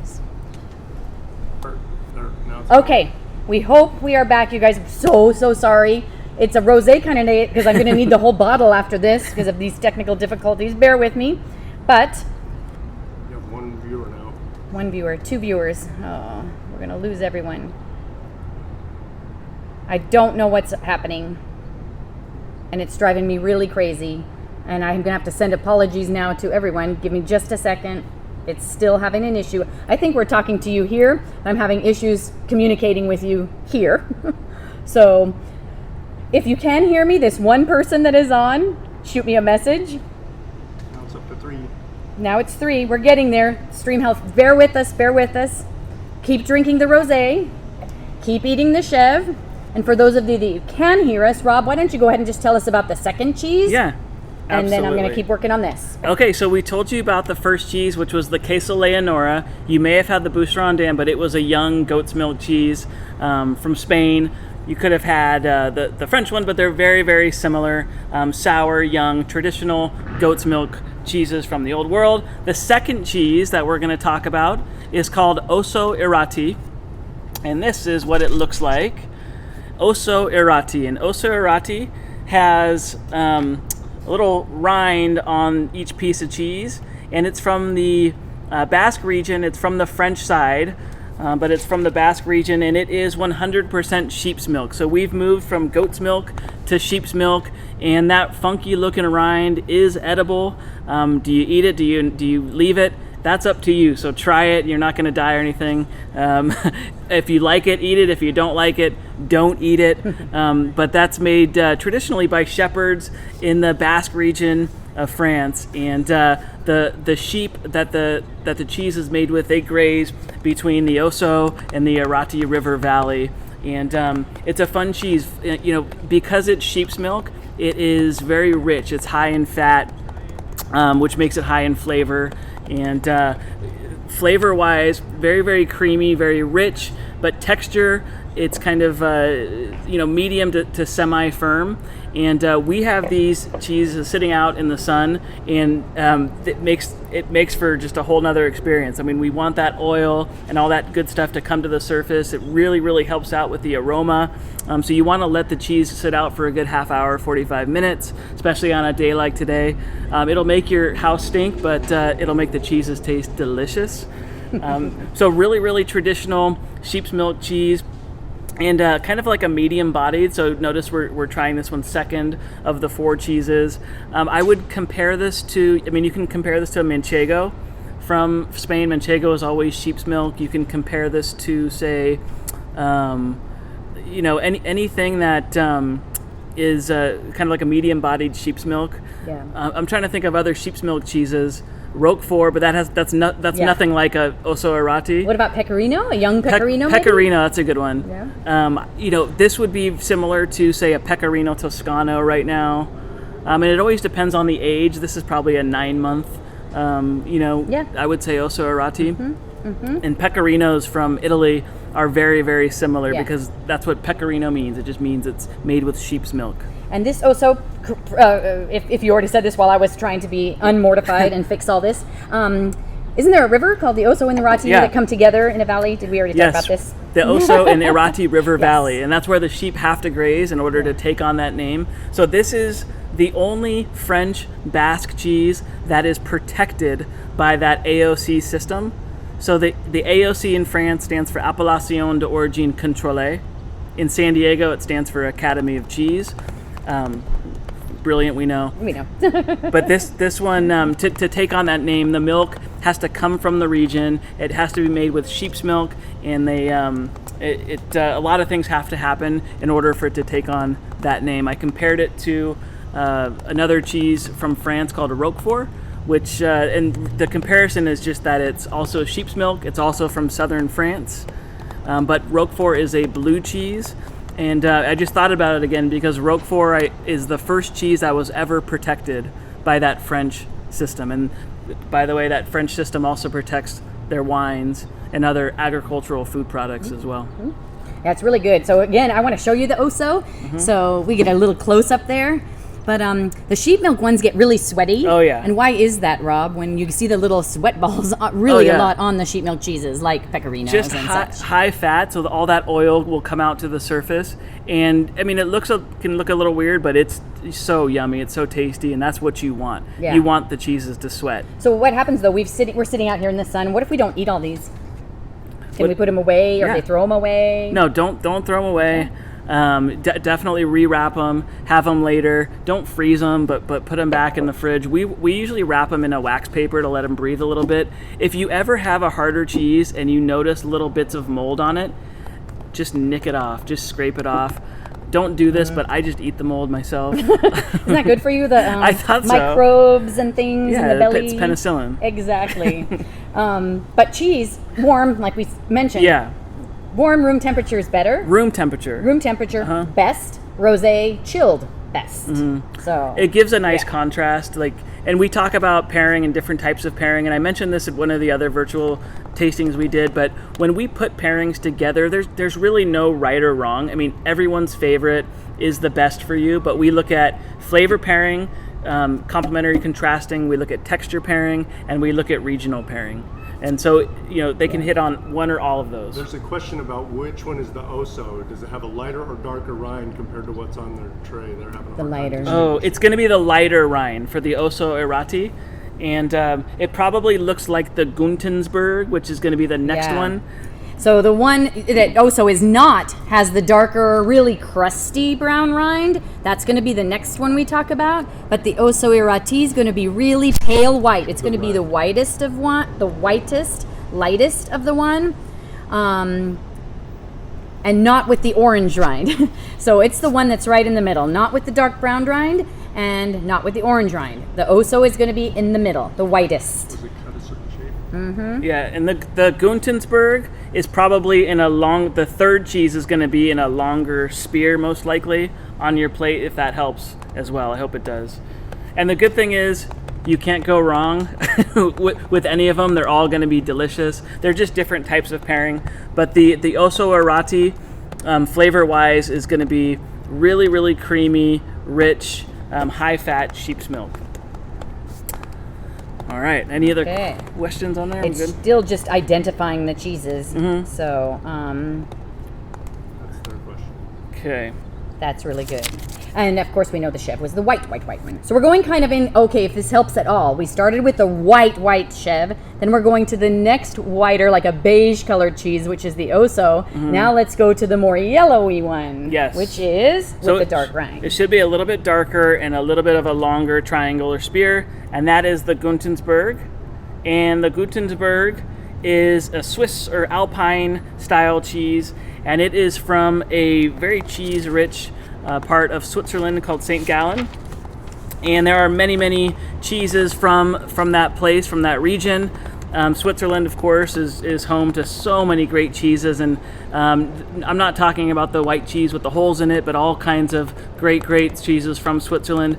cheese. Okay, we hope we are back, you guys. So sorry. It's a rosé kind of day because I'm going to need the whole bottle after this because of these technical difficulties. Bear with me. But you have one viewer now. One viewer, 2 viewers. Oh, we're going to lose everyone. I don't know what's happening. And it's driving me really crazy. And I'm going to have to send apologies now to everyone. Give me just a second. It's still having an issue. I think we're talking to you here. I'm having issues communicating with you here. So if you can hear me, this one person that is on, shoot me a message. Now it's up to 3. Now it's 3. We're getting there. Stream Health, bear with us. Keep drinking the rosé. Keep eating the chèvre. And for those of you that can hear us, Rob, why don't you go ahead and just tell us about the second cheese? Yeah. And then I'm going to keep working on this. Okay, so we told you about the first cheese, which was the Queso Leonora. You may have had the Bucherondin, but it was a young goat's milk cheese from Spain. You could have had the French one, but they're very, very similar. Sour, young, traditional goat's milk cheeses from the old world. The second cheese that we're going to talk about is called Ossau-Iraty. And this is what it looks like. Ossau-Iraty. And Ossau-Iraty has a little rind on each piece of cheese, and it's from the Basque region. It's from the French side, but it's from the Basque region, and it is 100% sheep's milk. So we've moved from goat's milk to sheep's milk, and that funky looking rind is edible. Do you eat it? Do you leave it? That's up to you. So try it. You're not going to die or anything. If you like it, eat it. If you don't like it, don't eat it. But that's made traditionally by shepherds in the Basque region of France. And the sheep that the cheese is made with, they graze between the Ossau and the Iraty River Valley. And it's a fun cheese. Because it's sheep's milk, it is very rich. It's high in fat, which makes it high in flavor. And flavor-wise, very, very creamy, very rich, but texture, it's kind of medium to semi-firm. And we have these cheeses sitting out in the sun, and it makes for just a whole nother experience. I mean, we want that oil and all that good stuff to come to the surface. It really, really helps out with the aroma. So you want to let the cheese sit out for a good half hour, 45 minutes, especially on a day like today. It'll make your house stink, but it'll make the cheeses taste delicious. So really, really traditional sheep's milk cheese. And kind of like a medium-bodied, so notice we're trying this one second of the 4 cheeses. I would compare this to, you can compare this to a manchego from Spain. Manchego is always sheep's milk. You can compare this to, say, anything that is kind of like a medium-bodied sheep's milk. Yeah. I'm trying to think of other sheep's milk cheeses. Roquefort, but that's nothing like a Ossau-Iraty. What about pecorino? A young pecorino? Pecorino, that's a good one. Yeah. This would be similar to, say, a pecorino toscano right now. And it always depends on the age. This is probably a 9-month. I would say Ossau-Iraty. And pecorinos from Italy are very, very similar because that's what pecorino means. It just means it's made with sheep's milk. And this also, if you already said this while I was trying to be unmortified and fix all this, isn't there a river called the Ossau and the Iraty that come together in a valley? Did we already talk about this? The Ossau and Iraty River Valley, and that's where the sheep have to graze in order to take on that name. So this is the only French Basque cheese that is protected by that AOC system. So the AOC in France stands for Appellation d'Origine Contrôlée. In San Diego, it stands for Academy of Cheese. Brilliant, we know. We know. But this one, to take on that name, the milk has to come from the region. It has to be made with sheep's milk, and a lot of things have to happen in order for it to take on that name. I compared it to another cheese from France called a Roquefort, which and the comparison is just that it's also sheep's milk. It's also from southern France, but Roquefort is a blue cheese. And I just thought about it again because Roquefort is the first cheese that was ever protected by that French system. And by the way, that French system also protects their wines and other agricultural food products as well. That's really good. So again, I want to show you the Ossau. So we get a little close up there. But the sheep milk ones get really sweaty. Oh, yeah. And why is that, Rob? When you see the little sweat balls really yeah. a lot on the sheep milk cheeses, like pecorinos Just and such. high fat, so all that oil will come out to the surface. And I mean, can look a little weird, but it's so yummy. It's so tasty, and that's what you want. Yeah. You want the cheeses to sweat. So what happens though? We're sitting out here in the sun. What if we don't eat all these? Can we put them away, or Yeah. they throw them away? No, don't throw them away. Definitely rewrap them. Have them later. Don't freeze them, but put them back in the fridge. We usually wrap them in a wax paper to let them breathe a little bit. If you ever have a harder cheese and you notice little bits of mold on it, just nick it off. Just scrape it off. Don't do this, but I just eat the mold myself. Isn't that good for you? The I thought so. microbes and things in the belly. It's penicillin. Exactly. But cheese, warm, like we mentioned. Yeah, Warm room temperature is better. room temperature. Room temperature best. Rosé chilled best. So It gives a nice Yeah. contrast, and we talk about pairing and different types of pairing, and I mentioned this at one of the other virtual tastings we did, but when we put pairings together, there's really no right or wrong. I mean, everyone's favorite is the best for you, but we look at flavor pairing, complementary contrasting, we look at texture pairing, and we look at regional pairing. And so, they can hit on one or all of those. There's a question about which one is the Osso. Does it have a lighter or darker rind compared to what's on their tray? They're having a The hard time lighter. Oh, it's going to be the lighter rind for the Ossau-Iraty. And it probably looks like the Guntensberg, which is going to be the next Yeah. one. So the one that Osso is not has the darker, really crusty brown rind. That's going to be the next one we talk about. But the Ossau-Iraty is going to be really pale white. It's going to be the whitest of one, the whitest, lightest of the one, and not with the orange rind. So it's the one that's right in the middle, not with the dark brown rind and not with the orange rind. The Osso is going to be in the middle, the whitest. Does it cut a certain shape? Yeah, and the Guntensberg is probably the third cheese is going to be in a longer spear, most likely, on your plate, if that helps as well. I hope it does. And the good thing is, you can't go wrong with any of them. They're all going to be delicious. They're just different types of pairing. But the Ossau-Iraty, flavor-wise, is going to be really, really creamy, rich, high-fat sheep's milk. All right. Any other Okay. questions on there? It's We good? still just identifying the cheeses. So That's their question. Okay. that's really good. And of course we know the chèvre was the white one. So we're going kind of if this helps at all. We started with the white chèvre, then we're going to the next whiter, like a beige colored cheese, which is the Osso. Now let's go to the more yellowy one. Yes. Which is with the dark rind. It should be a little bit darker and a little bit of a longer triangular spear, and that is the Guntensberg. And the Guntensberg is a Swiss or Alpine style cheese, and it is from a very cheese-rich part of Switzerland called St. Gallen. And there are many cheeses from that place, from that region. Switzerland, of course, is home to so many great cheeses, and I'm not talking about the white cheese with the holes in it, but all kinds of great cheeses from Switzerland.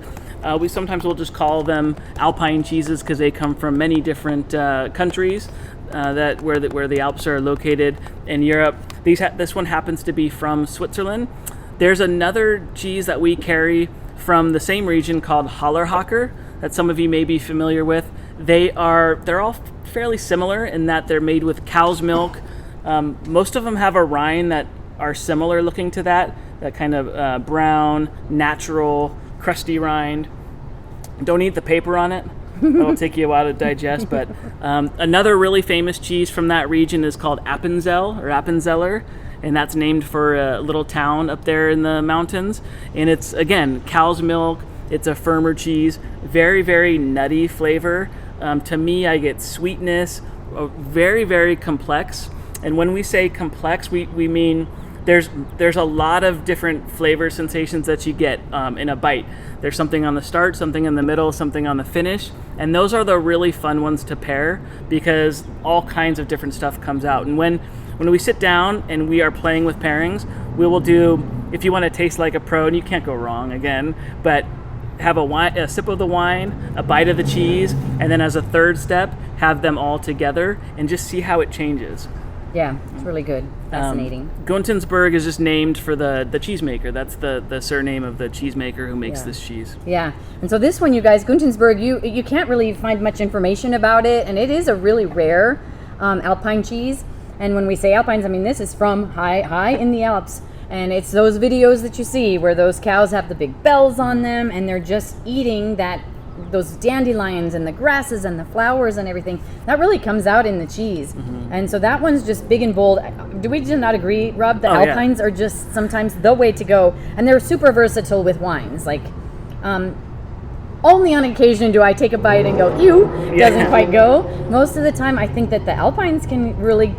We sometimes will just call them alpine cheeses because they come from many different countries where the Alps are located in Europe. This one happens to be from Switzerland. There's another cheese that we carry from the same region called Hallerhacker that some of you may be familiar with. They're all fairly similar in that they're made with cow's milk. Most of them have a rind that are similar looking to that kind of brown, natural, crusty rind. Don't eat the paper on it. It'll take you a while to digest. But another really famous cheese from that region is called Appenzell or Appenzeller, and that's named for a little town up there in the mountains. And it's, again, cow's milk. It's a firmer cheese, very nutty flavor. To me, I get sweetness, very complex. And when we say complex, we mean there's a lot of different flavor sensations that you get in a bite. There's something on the start, something in the middle, something on the finish, and those are the really fun ones to pair because all kinds of different stuff comes out. And when we sit down and we are playing with pairings, we will do, if you want to taste like a pro, and you can't go wrong again, but have a sip of the wine, a bite of the cheese, and then as a third step, have them all together and just see how it changes. Yeah, it's really good. Fascinating. Guntensberg is just named for the cheesemaker. That's the surname of the cheesemaker who makes this cheese. Yeah, and so this one, you guys, Guntensberg, you can't really find much information about it, and it is a really rare alpine cheese. And when we say alpines, I mean this is from high in the Alps, and it's those videos that you see where those cows have the big bells on them, and they're just eating those dandelions and the grasses and the flowers and everything. That really comes out in the cheese. And so that one's just big and bold. Do we not agree, Rob, that alpines are just sometimes the way to go, and they're super versatile with wines. Like only on occasion do I take a bite and go, ew, doesn't quite go. Most of the time I think that the alpines can really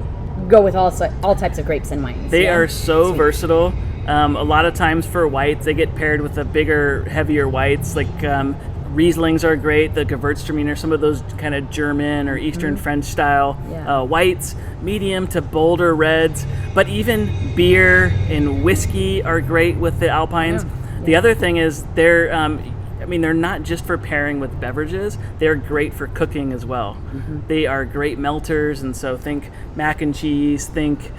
go with all types of grapes and wines. They are so versatile. A lot of times for whites, they get paired with the bigger, heavier whites, like Rieslings are great, the Gewürztraminer, some of those kind of German or Eastern French style whites, medium to bolder reds, but even beer and whiskey are great with the alpines. The other thing is they're not just for pairing with beverages, they're great for cooking as well. They are great melters, and so think mac and cheese, think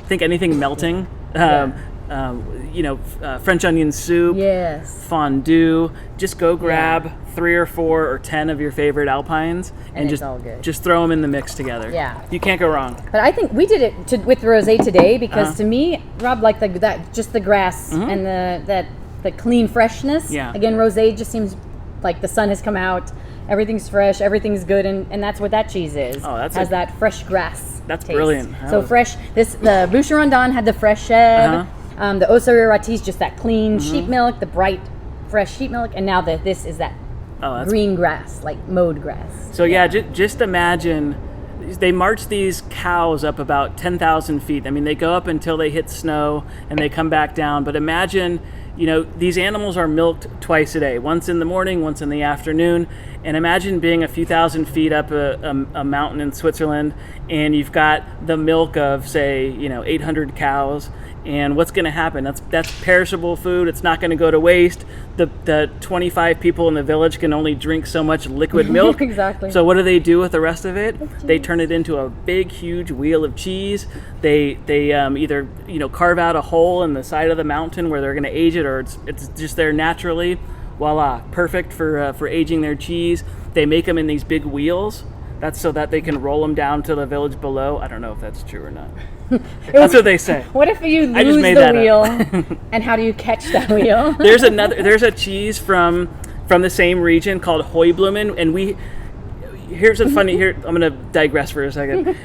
anything melting. French onion soup, fondue. Just go grab 3 or 4 or 10 of your favorite alpines and just throw them in the mix together. Yeah, you can't go wrong. But I think we did it with Rosé today because to me, Rob, like just the grass and the clean freshness. Yeah. Again, Rosé just seems like the sun has come out. Everything's fresh. Everything's good, and that's what that cheese is. Oh, has that fresh grass. That's taste. Brilliant. So fresh. The Bucherondin had the fresh chèvre. The Ossau-Iraty is just that clean sheep milk, the bright, fresh sheep milk, and now this is that green grass, like mowed grass. So just imagine, they march these cows up about 10,000 feet. I mean, they go up until they hit snow, and they come back down. But imagine, these animals are milked twice a day, once in the morning, once in the afternoon. And imagine being a few thousand feet up a mountain in Switzerland, and you've got the milk of, say, 800 cows. And what's going to happen? That's perishable food. It's not going to go to waste. The 25 people in the village can only drink so much liquid milk. Exactly. So what do they do with the rest of it? They turn it into a big, huge wheel of cheese. They either carve out a hole in the side of the mountain where they're going to age it, or it's just there naturally. Voila, perfect for aging their cheese. They make them in these big wheels. That's so that they can roll them down to the village below. I don't know if that's true or not. That's what they say. What if you lose the wheel? And how do you catch that wheel? There's a cheese from the same region called Heublumen, and I'm going to digress for a second.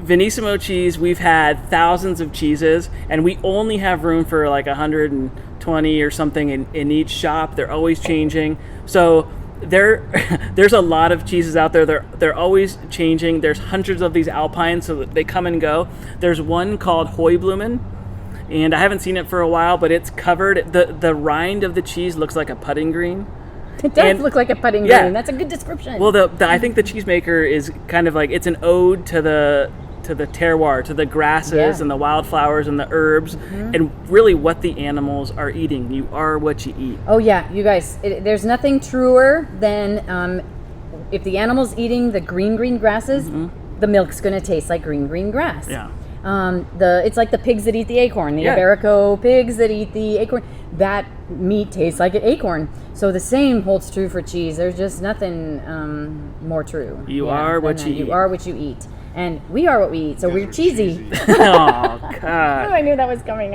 Venissimo cheese, we've had thousands of cheeses, and we only have room for like 120 or something in each shop. They're always changing. So there's a lot of cheeses out there. They're always changing. There's hundreds of these alpines, so that they come and go. There's one called Heublumen, and I haven't seen it for a while, but it's covered. The rind of the cheese looks like a putting green. It does look like a putting green. That's a good description. Well, I think the cheesemaker is kind of like, it's an ode to the terroir, to the grasses and the wildflowers and the herbs, and really what the animals are eating. You are what you eat. Oh yeah, you guys, there's nothing truer than if the animal's eating the green grasses, the milk's going to taste like green grass. Yeah. It's like the pigs that eat the acorn, the Iberico pigs that eat the acorn. That meat tastes like an acorn. So the same holds true for cheese. There's just nothing more true. You are what you eat. You are what you eat. And we are what we eat, so we're cheesy. Oh, God. I knew that was coming.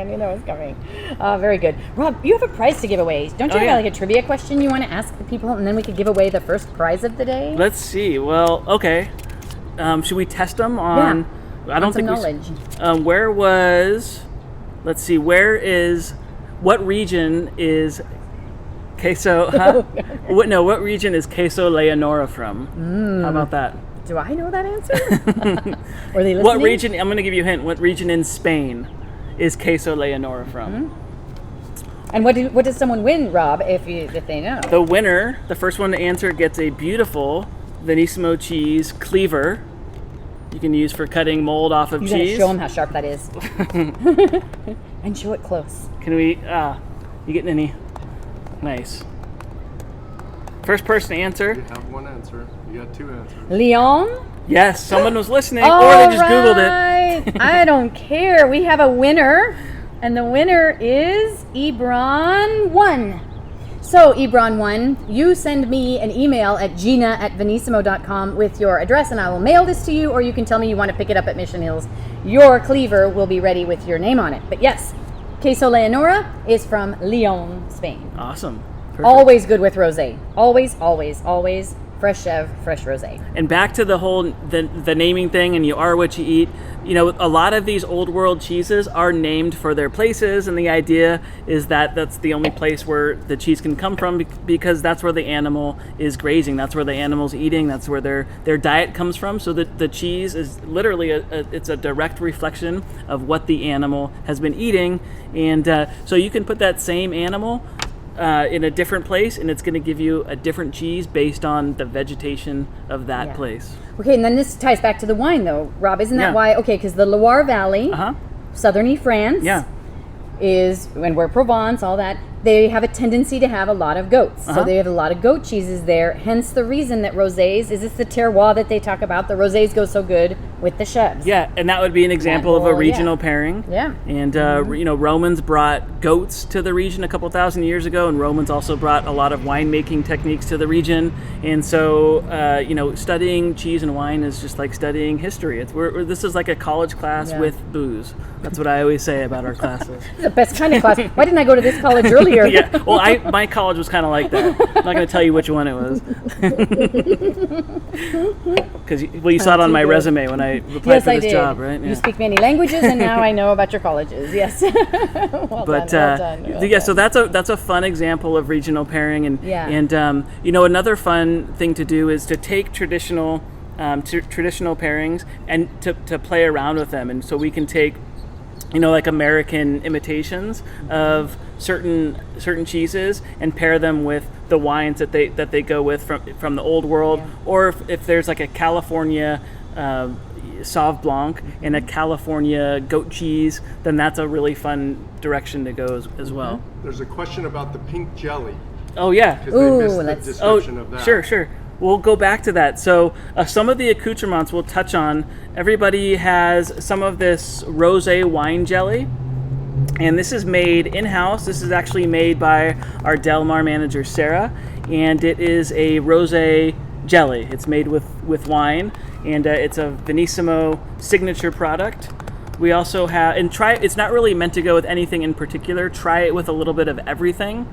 Very good. Rob, you have a prize to give away. Don't you have like a trivia question you want to ask the people, and then we could give away the first prize of the day? Let's see. Well, okay. Should we test them on... Yeah. I don't think knowledge. Let's see, what region is Queso... What region is Queso Leonora from? How about that? Do I know that answer? Are they listening? What region, I'm going to give you a hint, what region in Spain is Queso Leonora from? And what does someone win, Rob, if they know? The winner, the first one to answer, gets a beautiful Venissimo cheese cleaver you can use for cutting mold off of cheese. You gotta show them how sharp that is. And show it close. Can we, you getting any? Nice. First person to answer. You have one answer. You got two answers. Lyon? Yes, someone was listening, All or they just Googled right. I don't care. We have a winner, and the winner is Ebron1. So, Ebron1, you send me an email at gina@venissimo.com with your address, and I will mail this to you, or you can tell me you want to pick it up at Mission Hills. Your cleaver will be ready with your name on it. But yes, Queso Leonora is from Lyon, Spain. it. Awesome. Perfect. Always good with rosé. Always, always, always fresh chèvre, fresh rosé. And back to the whole the naming thing, and you are what you eat. You know, a lot of these old world cheeses are named for their places, and the idea is that that's the only place where the cheese can come from, because that's where the animal is grazing, that's where the animal's eating, that's where their diet comes from. So the cheese is literally it's a direct reflection of what the animal has been eating, and so you can put that same animal in a different place, and it's going to give you a different cheese based on the vegetation of that place. Okay, and then this ties back to the wine, though, Rob. Isn't that why? Okay, because the Loire Valley, southern France, is, and we're Provence, all that, they have a tendency to have a lot of goats. So they have a lot of goat cheeses there. Hence the reason that rosés, is this the terroir that they talk about? The rosés go so good with the chèvres. Yeah, and that would be an example of a regional pairing. Yeah. And, you know, Romans brought goats to the region a couple thousand years ago, and Romans also brought a lot of winemaking techniques to the region. And so, you know, studying cheese and wine is just like studying history. This is like a college class with booze. That's what I always say about our classes. It's the best kind of class. Why didn't I go to this college earlier? Yeah, well, my college was kind of like that. I'm not going to tell you which one it was. Because, well, you saw it on my resume when I applied for this job, right? You speak many languages, and now I know about your colleges. Yes. Well done. So that's a fun example of regional pairing, and you know, another fun thing to do is to take traditional pairings and to play around with them, and so we can take, you know, like American imitations of certain cheeses and pair them with the wines that they go with from the old world, or if there's like a California Sauv Blanc and a California goat cheese, then that's a really fun direction to go as well. There's a question about the pink jelly. Oh yeah. Ooh, let's description of that. Sure. We'll go back to that. So some of the accoutrements we'll touch on. Everybody has some of this rosé wine jelly, and this is made in-house. This is actually made by our Del Mar manager, Sarah, and it is a rosé jelly. It's made with wine, and it's a Venissimo signature product. We also have, and it's not really meant to go with anything in particular. Try it with a little bit of everything.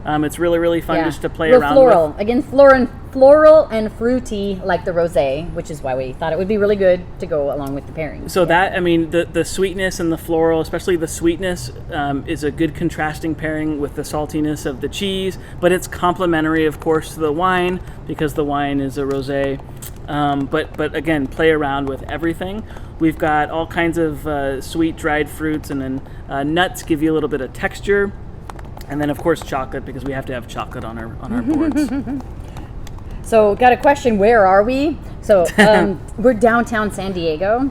It's really, really fun just to play around floral. with. Again, floral and fruity like the rosé, which is why we thought it would be really good to go along with the pairing. So that, I mean, the sweetness and the floral, especially the sweetness, is a good contrasting pairing with the saltiness of the cheese, but it's complementary, of course, to the wine, because the wine is a rosé. But again, play around with everything. We've got all kinds of sweet dried fruits, and then nuts give you a little bit of texture. And then, of course, chocolate, because we have to have chocolate on our boards. So, got a question. Where are we? So, we're downtown San Diego,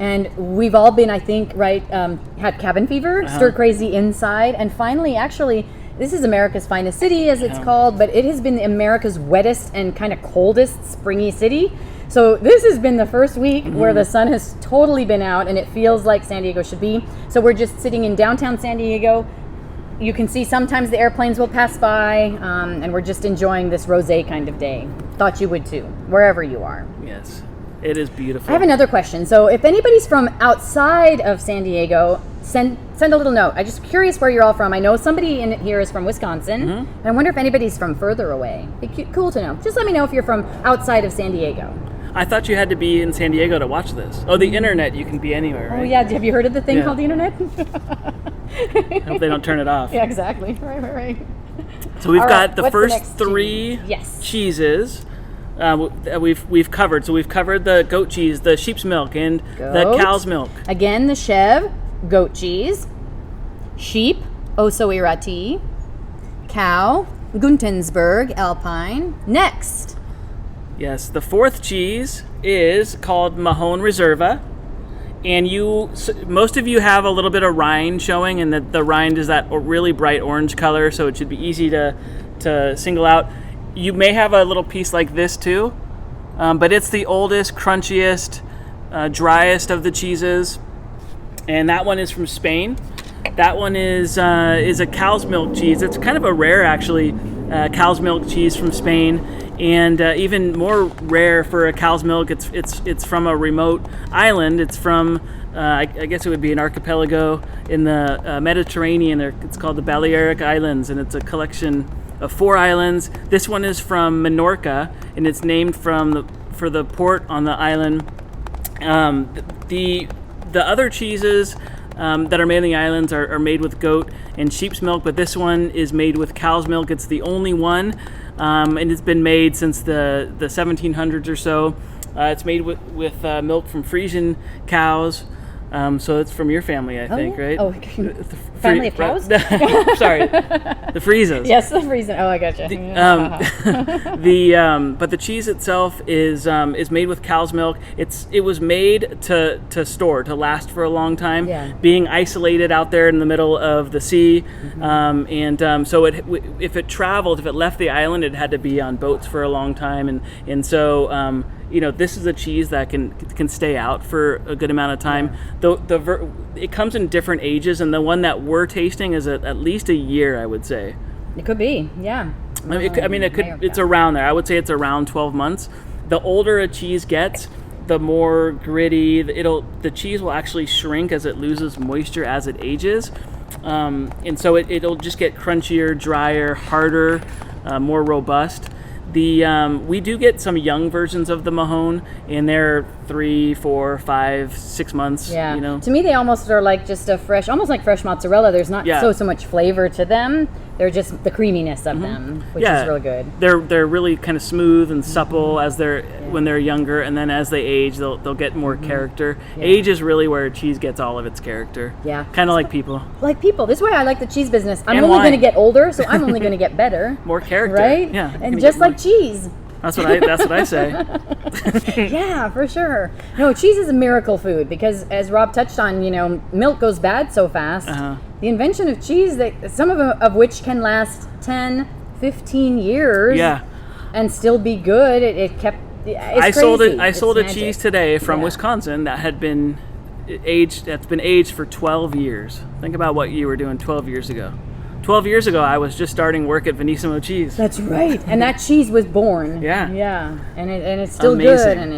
and we've all been, I think, had cabin fever, stir crazy inside, and finally, actually, this is America's finest city, as it's called, but it has been America's wettest and kind of coldest springy city. So this has been the first week where the sun has totally been out, and it feels like San Diego should be. So we're just sitting in downtown San Diego. You can see sometimes the airplanes will pass by, and we're just enjoying this rosé kind of day. Thought you would too, wherever you are. Yes, it is beautiful. I have another question. So if anybody's from outside of San Diego, send a little note. I'm just curious where you're all from. I know somebody in here is from Wisconsin, and I wonder if anybody's from further away. It'd be cool to know. Just let me know if you're from outside of San Diego. I thought you had to be in San Diego to watch this. Oh, the internet, you can be anywhere, right? Oh yeah, have you heard of the thing called the internet? I hope they don't turn it off. Yeah, exactly. Right. So we've got the what's first the three cheeses we've covered. So we've covered the goat cheese, the sheep's milk, and the cow's milk. Again, the chèvre, goat cheese. Sheep, Ossau-Iraty. Cow, Guntensberg, alpine. Next. Yes, the fourth cheese is called Mahone Reserva. And most of you have a little bit of rind showing, and the rind is that really bright orange color, so it should be easy to single out. you may have a little piece like this too, but it's the oldest, crunchiest, driest of the cheeses, and that one is from Spain. That one is a cow's milk cheese. It's kind of a rare, actually, cow's milk cheese from Spain, and even more rare for a cow's milk. It's from a remote island. It's from I guess it would be an archipelago in the Mediterranean. It's called the Balearic Islands, and it's a collection of 4 islands. This one is from Majorca, and it's named for the port on the island. The other cheeses that are made on the islands are made with goat and sheep's milk, but this one is made with cow's milk. It's the only one, and it's been made since the 1700s or so. It's made with milk from Frisian cows. So it's from your family, I think, yeah? right? Oh, family of cows? Sorry, the Friesas. Yes, the Friesen. Oh, I gotcha. But the cheese itself is made with cow's milk. It was made to store, to last for a long time, being isolated out there in the middle of the sea, so if it traveled, if it left the island, it had to be on boats for a long time, and so. This is a cheese that can stay out for a good amount of time. It comes in different ages, and the one that we're tasting is at least a year, I would say. It could be, yeah. It's around there. I would say it's around 12 months. The older a cheese gets, the more gritty. The cheese will actually shrink as it loses moisture as it ages, and so it'll just get crunchier, drier, harder, more robust. We do get some young versions of the Mahone, and they're 3, 4, 5, 6 months. Yeah. To me, they almost are like just almost like fresh mozzarella. There's not so much flavor to them. They're just the creaminess of them, which is really good. They're really kind of smooth and supple when they're younger, and then as they age, they'll get more character. Yeah. Age is really where cheese gets all of its character. Yeah. Kind of like people. Like people. This is why I like the cheese business. I'm only going to get older, so I'm only going to get better. More character. Right? Yeah. And just like cheese. That's what I say. Yeah, for sure. No, cheese is a miracle food because, as Rob touched on, milk goes bad so fast. The invention of cheese, some of which can last 10, 15 years, and still be good. It's crazy. I sold a cheese today from Wisconsin that had been aged. That's been aged for 12 years. Think about what you were doing 12 years ago. 12 years ago, I was just starting work at Venissimo Cheese. That's right, and that cheese was born. Yeah, and it's still amazing. Good, and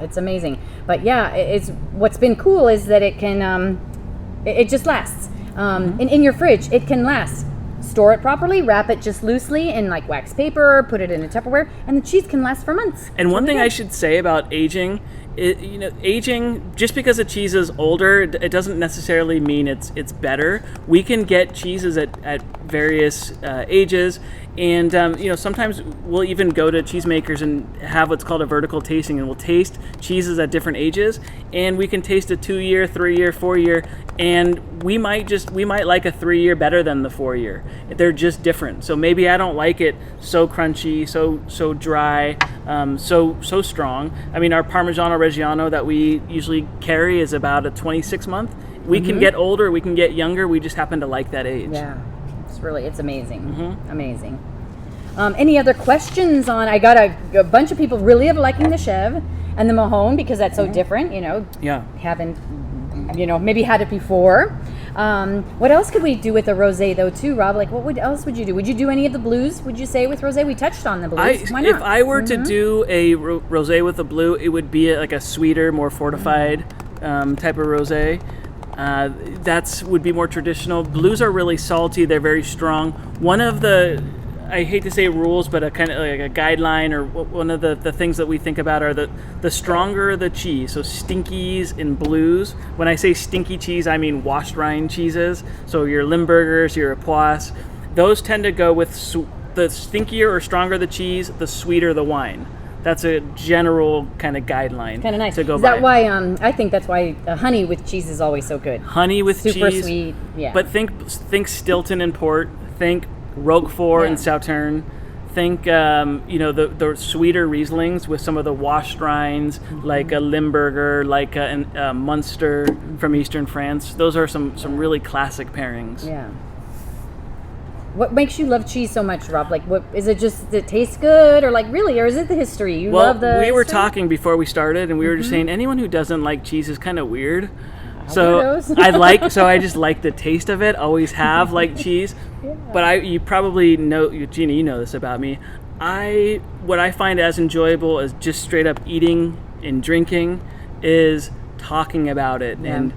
it's amazing. But it's what's been cool is that it can, it just lasts. In your fridge, it can last. Store it properly, wrap it just loosely in like wax paper, put it in a Tupperware, and the cheese can last for months. And one thing I should say about aging. Aging, just because a cheese is older, it doesn't necessarily mean it's better. We can get cheeses at various ages, and sometimes we'll even go to cheesemakers and have what's called a vertical tasting, and we'll taste cheeses at different ages, and we can taste a 2-year, 3-year, 4-year, and we might like a 3-year better than the 4-year. They're just different. So maybe I don't like it so crunchy, so dry, so strong. I mean, our Parmigiano Reggiano that we usually carry is about a 26-month. We can get older, we can get younger. We just happen to like that age. Yeah, it's amazing. Amazing. Any other questions on? I got a bunch of people really liking the chèvre and the Mahone because that's so different. Haven't maybe had it before. What else could we do with the rosé though too, Rob? Like what else would you do? Would you do any of the blues? Would you say with rosé? We touched on the blues. Why not? If I were to do a rosé with a blue, it would be like a sweeter, more fortified type of rosé. Would be more traditional. Blues are really salty. They're very strong. One of the, I hate to say rules, but a kind of like a guideline, or one of the things that we think about are the stronger the cheese. So stinkies and blues. When I say stinky cheese, I mean washed rind cheeses. So your Limburgers, your Epoisses, those tend to go with the stinkier or stronger the cheese, the sweeter the wine. That's a general kind of guideline. Kind of nice. To go is that by. why? I think that's why honey with cheese is always so good. Honey with super cheese, sweet. Yeah. But think Stilton and Port. Think Roquefort and Sauternes. Think the sweeter Rieslings with some of the washed rinds, like a Limburger, like a Munster from Eastern France. Those are some really classic pairings. Yeah. What makes you love cheese so much, Rob? Like, what is it? Just that it tastes good, or like really, or is it the history? You love the. We were history? talking before we started, and we were just saying anyone who doesn't like cheese is kind of weird. Weirdos. So I just like the taste of it. Always have liked cheese, but you probably know, Gina, you know this about me. What I find as enjoyable as just straight up eating and drinking is talking about it and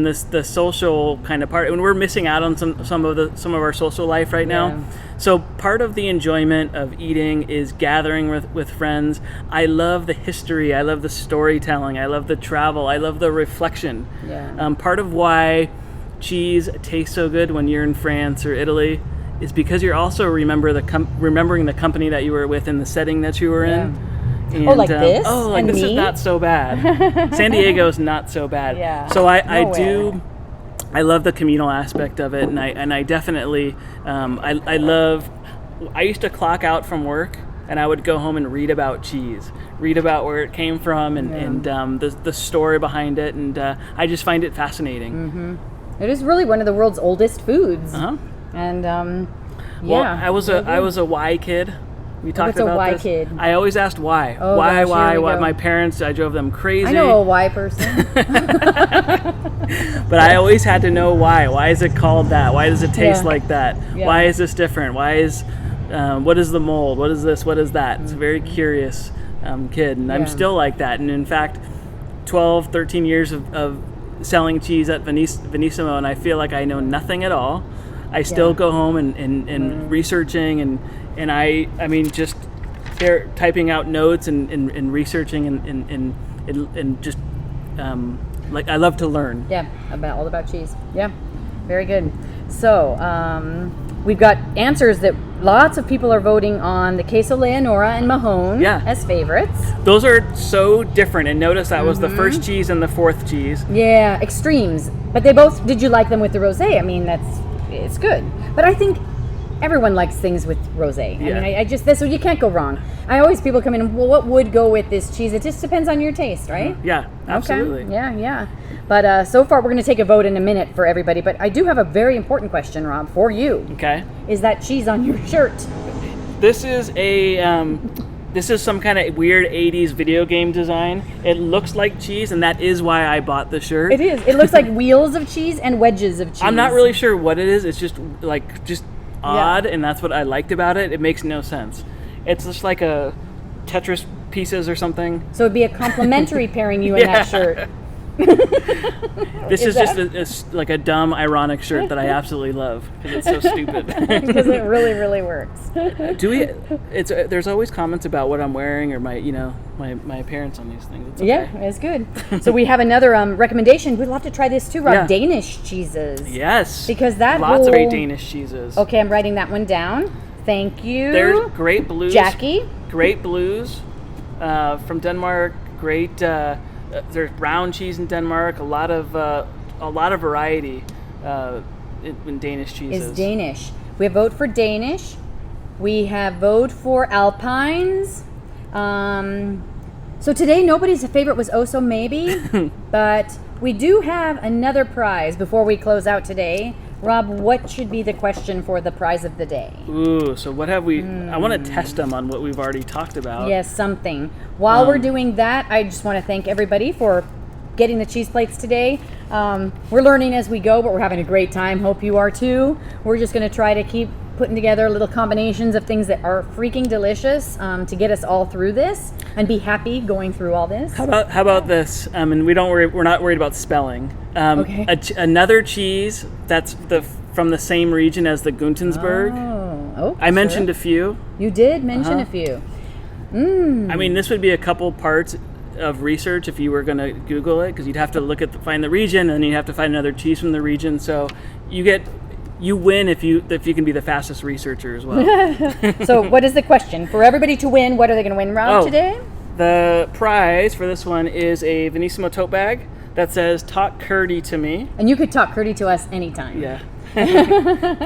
the social kind of part. And we're missing out on some of our social life right now. So part of the enjoyment of eating is gathering with friends. I love the history. I love the storytelling. I love the travel. I love the reflection. Part of why cheese tastes so good when you're in France or Italy is because you're also remembering the company that you were with and the setting that you were in. And, like this? Oh, like and this me? is not so bad. San Diego's not so bad. So I love the communal aspect of it, and I definitely I used to clock out from work and I would go home and read about cheese, read about where it came from and the story behind it, and I just find it fascinating. It is really one of the world's oldest foods. And well, I was a why kid. We talked about why this. kid? I always asked why. Oh, why? gosh, Why? My parents, I drove them crazy. I know a why person. But I always had to know why. Why is it called that? Why does it taste like that? Why is this different? Why is what is the mold? What is this? What is that? It's a very curious kid, and I'm still like that. And in fact, 12, 13 years of selling cheese at Venissimo, and I feel like I know nothing at all. I still go home and researching and I mean just they're typing out notes and researching and just like I love to learn. All about cheese. Very good. So we've got answers that lots of people are voting on the Queso Leonora and Mahone as favorites. Those are so different, and notice that was the first cheese and the fourth cheese. Extremes. But did you like them with the rosé? I mean, it's good. But I think everyone likes things with rosé. I mean, that's what you can't go wrong. People come in and, well, what would go with this cheese? It just depends on your taste, right? Yeah, absolutely. Okay. But so far, we're going to take a vote in a minute for everybody. But I do have a very important question, Rob, for you. Okay. Is that cheese on your shirt? This is this is some kind of weird 80s video game design. It looks like cheese, and that is why I bought the shirt. It is. It looks like wheels of cheese and wedges of cheese. I'm not really sure what it is. It's just odd, and that's what I liked about it. It makes no sense. It's just like a Tetris pieces or something. So it'd be a complimentary pairing you in that shirt. This is just like a dumb, ironic shirt that I absolutely love because it's so stupid. Because it really, really works. There's always comments about what I'm wearing or my appearance on these things. It's okay. It's good. So we have another recommendation. We'd love to try this too, Rob. Danish cheeses. Yes. Because lots of great Danish cheeses. Okay, I'm writing that one down. Thank you. There's Great Blues. Jackie. Great Blues from Denmark. Great. There's brown cheese in Denmark. A lot of variety in Danish cheeses. Is Danish. We have vote for Danish. We have vote for alpines. So today nobody's favorite was Ossau maybe, but we do have another prize before we close out today. Rob, what should be the question for the prize of the day? Ooh, so what have we... I want to test them on what we've already talked about. Yes, something. While we're doing that, I just want to thank everybody for getting the cheese plates today. We're learning as we go, but we're having a great time. Hope you are too. We're just going to try to keep putting together little combinations of things that are freaking delicious to get us all through this and be happy going through all this. How about this? And we're not worried about spelling. Okay. Another cheese that's from the same region as the Guntensberg. Oh, I mentioned a few. You did mention a few. I mean, this would be a couple parts of research if you were going to Google it, because you'd have to find the region, and then you'd have to find another cheese from the region. So you win if you can be the fastest researcher as well. So what is the question? For everybody to win, what are they going to win, Rob, today? The prize for this one is a Venissimo tote bag that says, "Talk Curdy to me." And you could talk Curdy to us anytime. Yeah.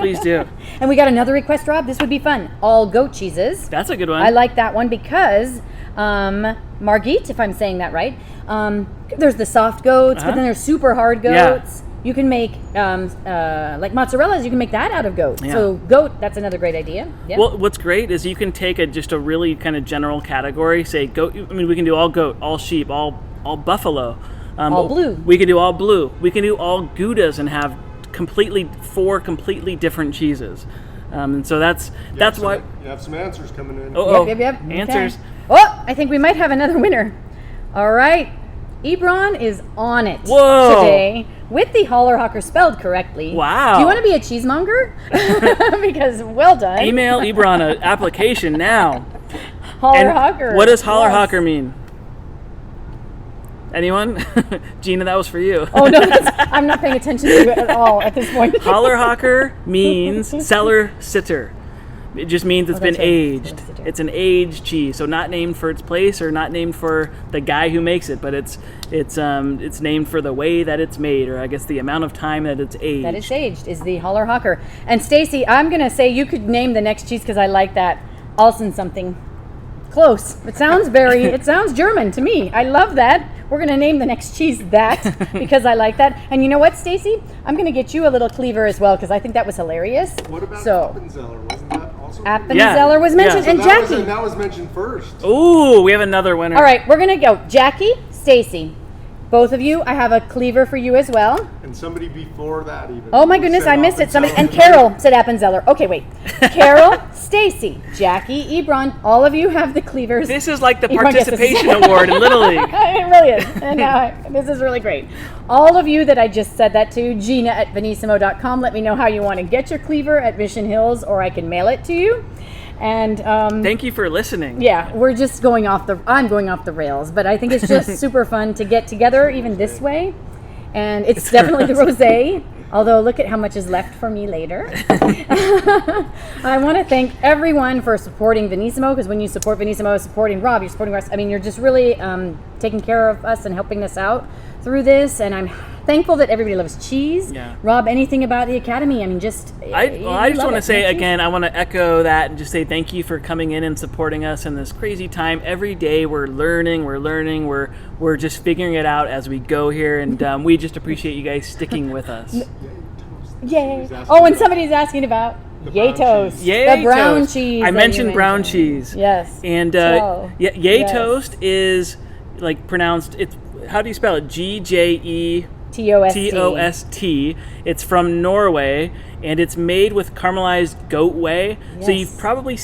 Please do. And we got another request, Rob. This would be fun. All goat cheeses. That's a good one. I like that one because Margit, if I'm saying that right, there's the soft goats, but then there's super hard goats. You can make like mozzarella's. You can make that out of goat. Yeah. So goat, that's another great idea. Yeah. Well, what's great is you can take just a really kind of general category, say goat. I mean, we can do all goat, all sheep, all buffalo. All blue. We can do all blue. We can do all Goudas and have four completely different cheeses. And so that's why You have some answers coming in. Yep. Answers. Okay. Oh, I think we might have another winner. All right. Ebron is on it today with the Hollerhocker spelled correctly. Wow. Do you want to be a cheesemonger? Because well done. Email Ebron an application now. Hollerhocker. What does Hollerhocker mean? Anyone? Gina, that was for you. Oh, no, I'm not paying attention to it at all at this point. Hollerhocker means cellar sitter. It just means it's been that's right. aged. Cellar sitter. It's an aged cheese, so not named for its place or not named for the guy who makes it, but it's named for the way that it's made, or I guess the amount of time that it's aged. That it's aged is the Hollerhocker. And Stacy, I'm going to say you could name the next cheese because I like that. Alsen something. Close. It sounds German to me. I love that. We're going to name the next cheese that because I like that. And you know what, Stacy? I'm going to get you a little cleaver as well because I think that was hilarious. What about Appenzeller? Wasn't that also? Appenzeller was mentioned, Yeah. and So Jackie. that was mentioned first. Ooh, we have another winner. All right, we're going to go. Jackie, Stacy. Both of you, I have a cleaver for you as well. And somebody before that even. Oh my goodness, said I missed it. Somebody, and Appenzeller. Carol said Appenzeller. Okay, wait. Carol, Stacy, Jackie, Ebron, all of you have the cleavers. This is like the Ebron gets this. participation award in Little League. It really is. And this is really great. All of you that I just said that to, Gina at Venissimo.com, let me know how you want to get your cleaver at Mission Hills, or I can mail it to you. And Thank you for listening. yeah, we're just I'm going off the rails, but I think it's just super fun to get together even this way. And it's definitely the rosé, although look at how much is left for me later. I want to thank everyone for supporting Venissimo, because when you support Venissimo, supporting Rob, you're supporting us. I mean, you're just really taking care of us and helping us out through this, and I'm thankful that everybody loves cheese. Yeah. Rob, anything about the Academy? I mean, just I just want to say don't you? again, I want to echo that and just say thank you for coming in and supporting us in this crazy time. Every day we're learning, we're just figuring it out as we go here, and we just appreciate you guys sticking with us. Yay! Oh, and somebody's asking about Yay Toast. Yay the brown toast. cheese. I that mentioned you brown mentioned. cheese. Yes. And So, Yay yes. Toast is like pronounced. It's how do you spell it? GJE. Tost. Tost. It's from Norway, and it's made with caramelized goat whey. So Yes. you've probably,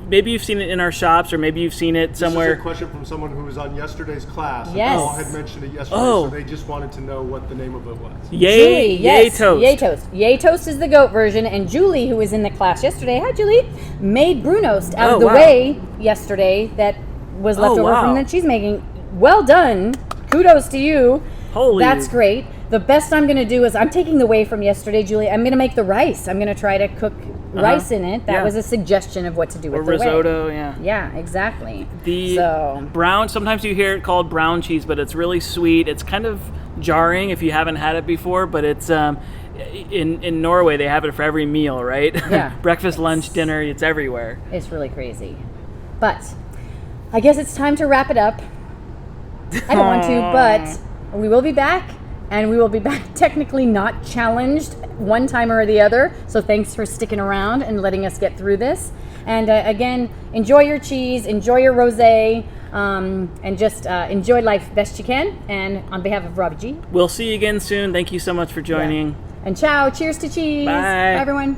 maybe you've seen it in our shops, or maybe you've seen it This somewhere. is a question from someone who was on yesterday's class. And Yes. Paul had mentioned it yesterday, Oh. so they just wanted to know what the name of it was. Yay, Julie, Yay yes, Toast. Yay Toast. Yay Toast is the goat version, and Julie, who was in the class yesterday, hi Julie, made Brunost out Oh, of the wow. whey yesterday that was left Oh, over wow. from the cheese making. Well done. Kudos to you. Holy. That's great. The best I'm going to do is I'm taking the whey from yesterday, Julie. I'm going to make the rice. I'm going to try to cook rice in it. That Yeah. was a suggestion of what to do Or with the whey. risotto, yeah. Yeah, exactly. The so brown, sometimes you hear it called brown cheese, but it's really sweet. It's kind of jarring if you haven't had it before, but it's in Norway they have it for every meal, right? Yeah. Breakfast, lunch, dinner, it's everywhere. it's really crazy. But I guess it's time to wrap it up. I don't want to, but we will be back, and we will be back technically not challenged one time or the other. So thanks for sticking around and letting us get through this. And again, enjoy your cheese, enjoy your rosé, and just enjoy life best you can. And on behalf of Robbie G. We'll see you again soon. Thank you so much for joining. And ciao, cheers to cheese. Bye. Bye everyone.